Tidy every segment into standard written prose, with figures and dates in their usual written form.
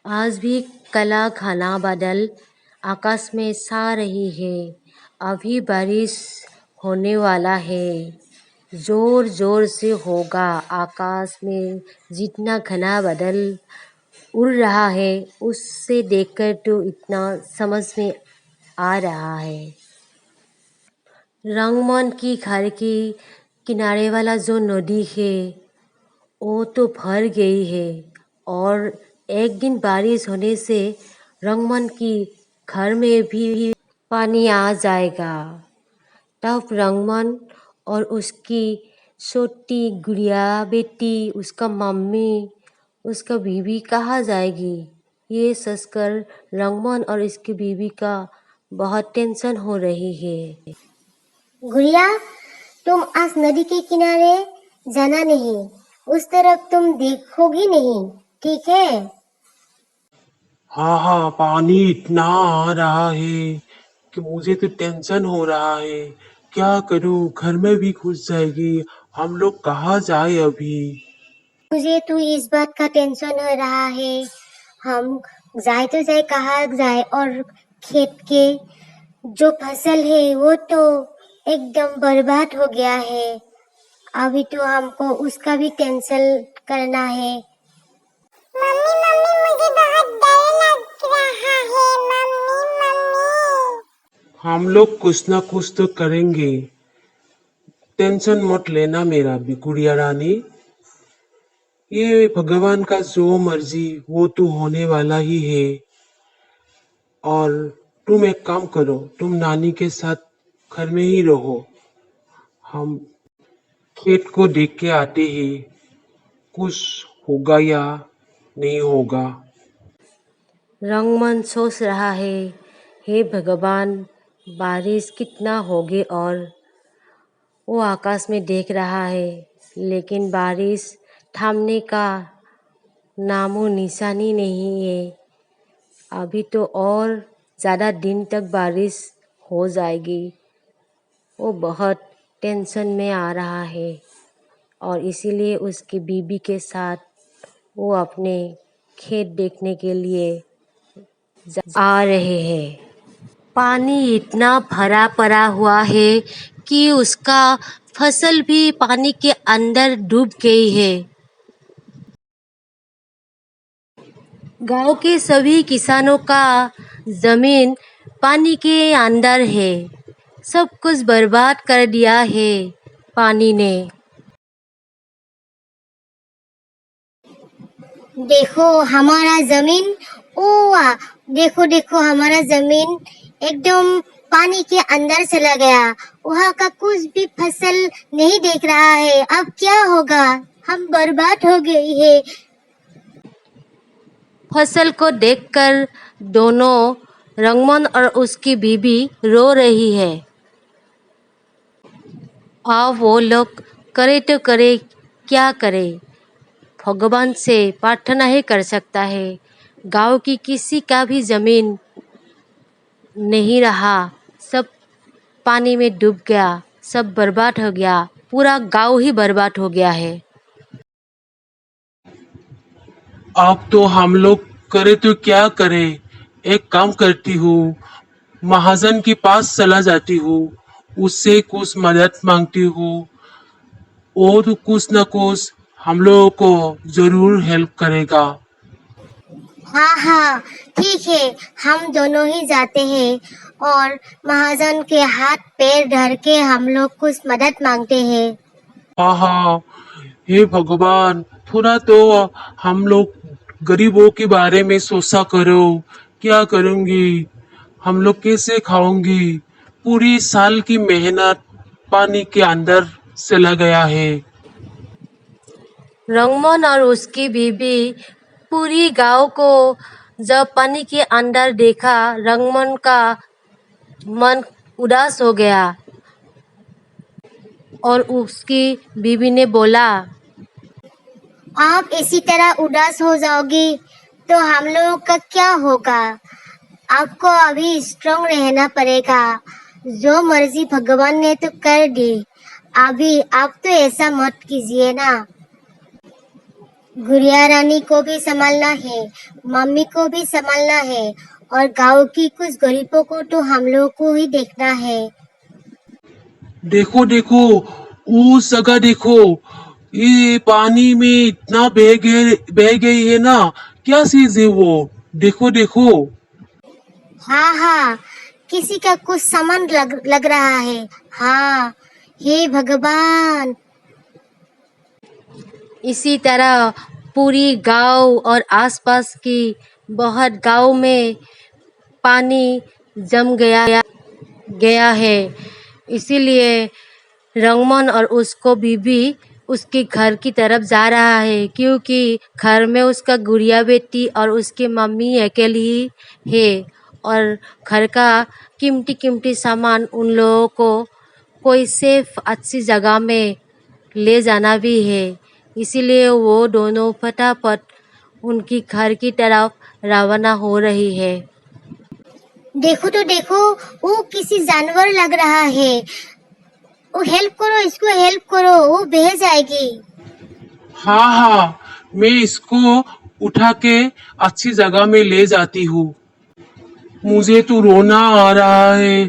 आज भी काला घना बादल आकाश में छा रही है। अभी बारिश होने वाला है। जोर जोर से होगा। आकाश में जितना घना बादल उड़ रहा है उससे देखकर तो इतना समझ में आ रहा है। रंगमन की घर के किनारे वाला जो नदी है वो तो भर गई है और एक दिन बारिश होने से रंगमन की घर में भी पानी आ जाएगा। तब रंगमन और उसकी छोटी गुड़िया बेटी, उसका मम्मी, उसका बीवी कहाँ जाएगी? ये सोचकर रंगमन और इसकी बीवी का बहुत टेंशन हो रही है। गुड़िया, तुम आज नदी के किनारे जाना नहीं, उस तरफ तुम देखोगी नहीं, ठीक है? हाँ हाँ, पानी इतना आ रहा है कि मुझे तो टेंशन हो रहा है। क्या करूं, घर में भी घुस जाएगी। हम लोग कहाँ जाए अभी? मुझे तो इस बात का टेंशन हो रहा है। हम जाए तो जाए कहाँ जाए, और खेत के जो फसल है वो तो एकदम बर्बाद हो गया है। अभी तो हमको उसका भी टेंशन करना है। मम्मी मम्मी, मुझे बहुत डर लग रहा है। मम्मी मम्मी, हम लोग कुछ ना कुछ तो करेंगे। टेंशन मत लेना मेरा भी गुड़िया रानी। ये भगवान का जो मर्जी वो तो होने वाला ही है। और तुम एक काम करो, तुम नानी के साथ घर में ही रहो। हम खेत को देख के आते हैं, कुछ होगा या नहीं होगा। रंगमन सोच रहा है, हे भगवान, बारिश कितना होगी। और वो आकाश में देख रहा है लेकिन बारिश थमने का नामो निशानी नहीं है। अभी तो और ज़्यादा दिन तक बारिश हो जाएगी। वो बहुत टेंशन में आ रहा है और इसीलिए उसकी बीबी के साथ वो अपने खेत देखने के लिए आ रहे हैं। पानी इतना भरा पड़ा हुआ है कि उसका फसल भी पानी के अंदर डूब गई है। गांव के सभी किसानों का जमीन पानी के अंदर है। सब कुछ बर्बाद कर दिया है पानी ने। देखो हमारा जमीन, देखो देखो हमारा जमीन एकदम पानी के अंदर चला गया। वहाँ का कुछ भी फसल नहीं देख रहा है। अब क्या होगा? हम बर्बाद हो गई है। फसल को देखकर दोनों, रंगमन और उसकी बीबी, रो रही है। अब वो लोग करे तो करे, क्या करे? भगवान से प्रार्थना ही कर सकता है। गांव की किसी का भी जमीन नहीं रहा, सब पानी में डूब गया, सब बर्बाद हो गया, पूरा गांव ही बर्बाद हो गया है। अब तो हम लोग करे तो क्या करे? एक काम करती हूँ, महाजन के पास चला जाती हूँ, उससे कुछ मदद मांगती हूँ। वो तो कुछ ना कुछ हम लोगों को जरूर हेल्प करेगा। हाँ हाँ, ठीक है, हम दोनों ही जाते हैं और महाजन के हाथ पैर धर के हम लोग कुछ मदद मांगते हैं। हाँ हाँ, हे भगवान, थोड़ा तो हम लोग गरीबों के बारे में सोचा करो। क्या करूंगी, हम लोग कैसे खाऊंगी? पूरी साल की मेहनत पानी के अंदर चला गया है। रंगमन और उसकी बीबी पूरी गांव को जब पानी के अंदर देखा, रंगमन का मन उदास हो गया और उसकी बीबी ने बोला, आप इसी तरह उदास हो जाओगी तो हम लोगों का क्या होगा? आपको अभी स्ट्रांग रहना पड़ेगा। जो मर्जी भगवान ने तो कर दी, अभी आप तो ऐसा मत कीजिए ना। गुड़िया रानी को भी संभालना है, मम्मी को भी संभालना है और गांव की कुछ गरीबों को तो हम लोगों को ही देखना है। देखो देखो, वो जगह देखो, ये पानी में इतना बह गई है ना। क्या चीज है वो? देखो देखो। हाँ हाँ, किसी का कुछ सामान लग रहा है। हाँ, हे भगवान। इसी तरह पूरी गांव और आसपास की बहुत गांव में पानी जम गया है। इसीलिए रंगमन और उसको बीबी उसके घर की तरफ जा रहा है, क्योंकि घर में उसका गुड़िया बेटी और उसकी मम्मी अकेली ही है और घर का कीमती कीमती सामान उन लोगों को कोई सेफ अच्छी जगह में ले जाना भी है। इसीलिए वो दोनों फटाफट उनकी घर की तरफ रवाना हो रही है। देखो तो देखो, वो किसी जानवर लग रहा है। वो हेल्प करो, इसको हेल्प करो, वो बह जाएगी। हाँ हाँ, मैं इसको उठा के अच्छी जगह में ले जाती हूँ। मुझे तो रोना आ रहा है।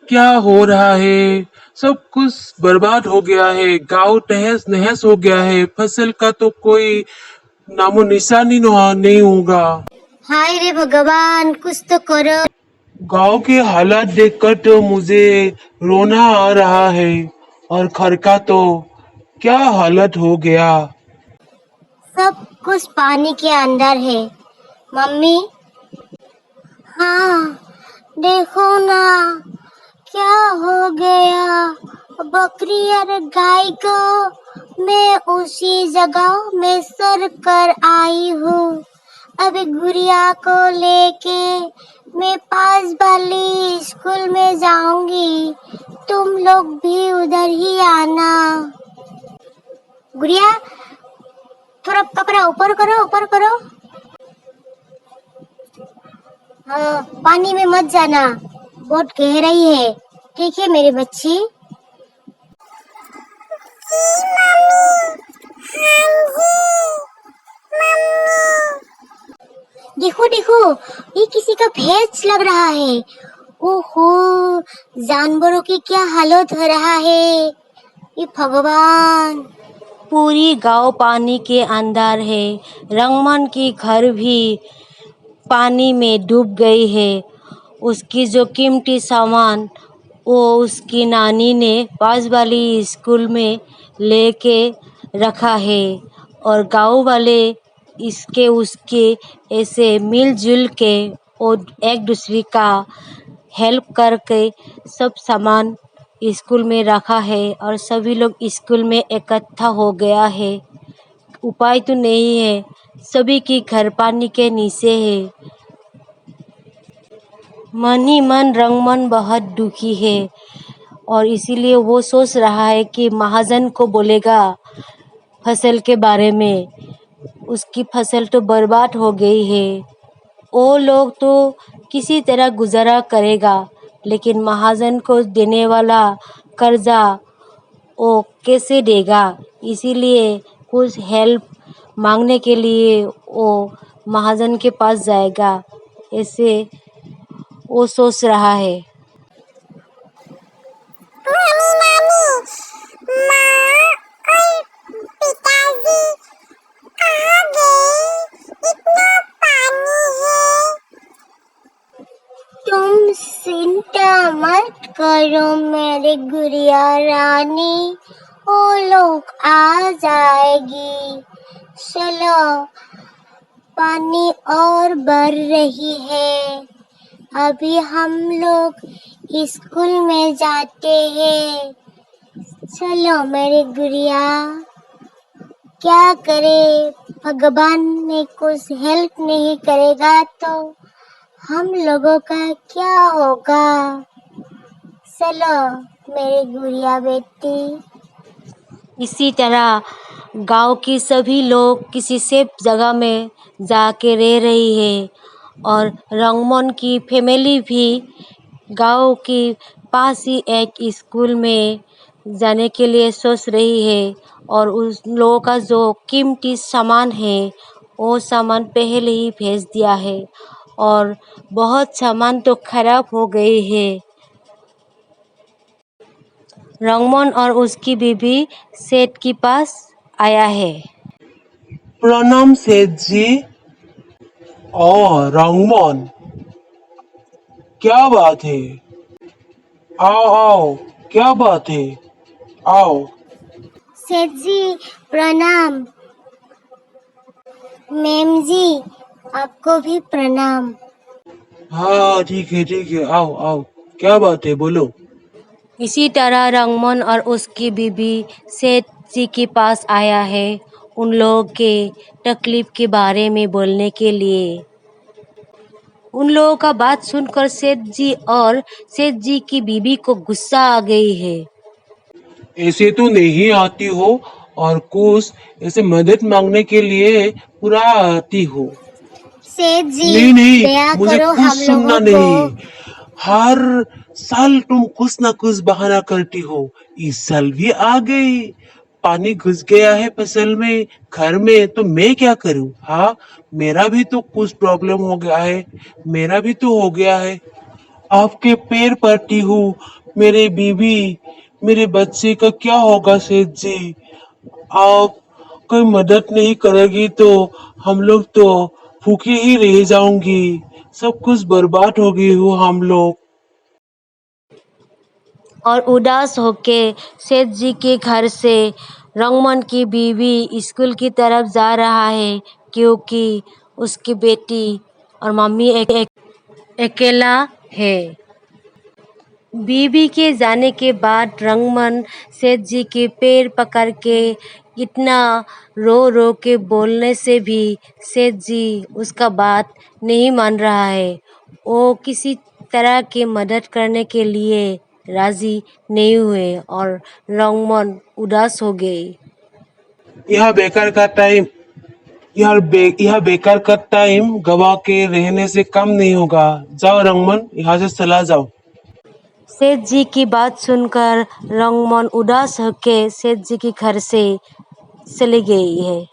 क्या हो रहा है? सब कुछ बर्बाद हो गया है। गांव तहस नहस हो गया है। फसल का तो कोई नामो निशानी नहीं होगा। हाय रे भगवान, कुछ तो करो। गांव के हालात देखकर तो मुझे रोना आ रहा है। और घर का तो क्या हालत हो गया। सब कुछ पानी के अंदर है। मम्मी, हाँ, देखो ना, क्या हो गया। बकरी और गाय को मैं उसी जगह में सर कर आई हूँ। अभी गुड़िया को लेके मैं पास वाली स्कूल में जाऊंगी। तुम लोग भी उधर ही आना। गुड़िया, थोड़ा कपड़ा ऊपर करो, ऊपर करो। हाँ, पानी में मत जाना, बहुत गहराई है। ठीक है मेरी बच्ची। देखो देखो, ये किसी का भैंस लग रहा है। ओहो, जानवरों की क्या हालत हो रहा है। ये भगवान। पूरी गांव पानी के अंदर है। रंगमन की घर भी पानी में डूब गई है। उसकी जो कीमती सामान वो उसकी नानी ने पास वाली स्कूल में लेके रखा है और गांव वाले इसके उसके ऐसे मिलजुल के और एक दूसरे का हेल्प करके सब सामान स्कूल में रखा है और सभी लोग स्कूल में इकट्ठा हो गया है। उपाय तो नहीं है, सभी की घर पानी के नीचे है। मन ही मन रंगमन बहुत दुखी है और इसीलिए वो सोच रहा है कि महाजन को बोलेगा फसल के बारे में। उसकी फसल तो बर्बाद हो गई है। वो लोग तो किसी तरह गुजारा करेगा, लेकिन महाजन को देने वाला कर्जा वो कैसे देगा? इसीलिए कुछ हेल्प मांगने के लिए वो महाजन के पास जाएगा, ऐसे वो सोच रहा है। तुम चिंता मत करो मेरी गुड़िया रानी, वो लोग आ जाएगी। चलो, पानी और बढ़ रही है। अभी हम लोग स्कूल में जाते हैं। चलो मेरी गुड़िया, क्या करे, भगवान ने कुछ हेल्प नहीं करेगा तो हम लोगों का क्या होगा। चलो मेरी गुड़िया बेटी। इसी तरह गांव की सभी लोग किसी सेफ जगह में जाके रह रही है और रंगमन की फैमिली भी गांव के पास ही एक स्कूल में जाने के लिए सोच रही है और उस लोगों का जो कीमती सामान है वो सामान पहले ही भेज दिया है और बहुत सामान तो खराब हो गए हैं। रंगमन और उसकी बीवी सेठ के पास आया है। प्रणाम सेठ जी। रंगमन, क्या बात है? आओ आओ, क्या बात है? आओ। सेठ जी प्रणाम। मैम जी आपको भी प्रणाम। हाँ ठीक है, आओ आओ, क्या बात है, बोलो। इसी तरह रंगमन और उसकी बीवी सेठ जी के पास आया है उन लोगों के तकलीफ के बारे में बोलने के लिए। उन लोगों का बात सुनकर सेठ जी और सेठ जी की बीवी को गुस्सा आ गई है। ऐसे तो नहीं आती हो और कुछ ऐसे मदद मांगने के लिए पूरा आती हो। सेठ जी नहीं नहीं, दया मुझे करो कुछ हम सुनना लोगों को। नहीं। हर साल तुम कुछ ना कुछ बहाना करती हो। इस साल भी आ गई। पानी घुस गया है फसल में, घर में, तो मैं क्या करूं? हाँ, मेरा भी तो कुछ प्रॉब्लम हो गया है। मेरा भी तो हो गया है। आपके पैर पड़ती हूँ। मेरे बीवी, मेरे बच्चे का क्या होगा सेठ जी? आप कोई मदद नहीं करेगी तो हम लोग तो भूखे ही रह जाऊंगी। सब कुछ बर्बाद हो गई हूँ हम लोग। और उदास होके सेठ जी के घर से रंगमन की बीवी स्कूल की तरफ जा रहा है क्योंकि उसकी बेटी और मम्मी अकेला है। बीवी के जाने के बाद रंगमन सेठ जी के पैर पकड़ के इतना रो रो के बोलने से भी सेठ जी उसका बात नहीं मान रहा है। वो किसी तरह की मदद करने के लिए राजी नहीं हुए और रंगमन उदास हो गई। यह बेकार का टाइम यह बेकार का टाइम गवा के रहने से कम नहीं होगा। जाओ रंगमन, यहाँ से चला जाओ। सेठ जी की बात सुनकर रंगमन उदास होके सेठ जी के घर से चली गई है।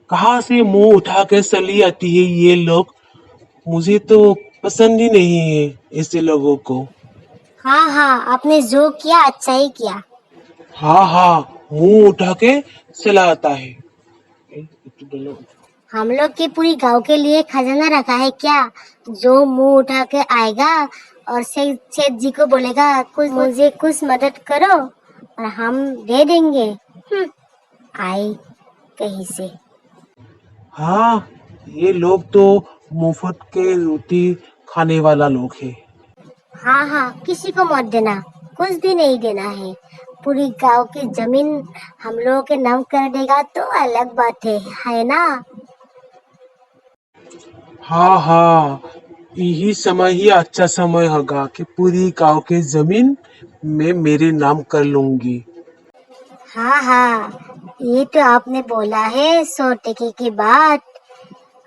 कहाँ से मुंह उठा के चली आती है ये लोग? मुझे तो पसंद ही नहीं है ऐसे लोगों को। हाँ हाँ आपने जो किया अच्छा ही किया। हाँ हाँ, मुंह उठा के चला आता है। हम लोग के पूरी गांव के लिए खजाना रखा है क्या? जो मुंह उठा के आएगा और सेठ सेठ जी को बोलेगा कुछ मुझे कुछ मदद करो और हम दे देंगे। आई कहीं से। हाँ, ये लोग तो मुफ्त के रोटी खाने वाला लोग है। हाँ हाँ किसी को मत देना, कुछ भी नहीं देना है। पूरी गांव की जमीन हम लोगों के नाम कर देगा तो अलग बात है ना? हाँ हाँ, यही समय ही अच्छा समय होगा कि पूरी गांव की जमीन मैं मेरे नाम कर लूंगी। हाँ हाँ ये तो आपने बोला है 100 टके की बात।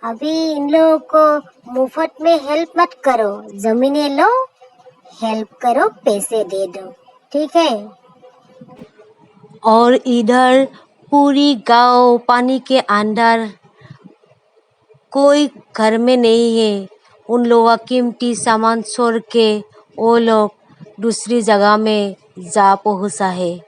अभी इन लोगों को मुफ्त में हेल्प मत करो, जमीनें लो, हेल्प करो, पैसे दे दो, ठीक है? और इधर पूरी गांव पानी के अंदर, कोई घर में नहीं है। उन लोगों का कीमती सामान छोड़ के वो लोग दूसरी जगह में जा पहुंचा है।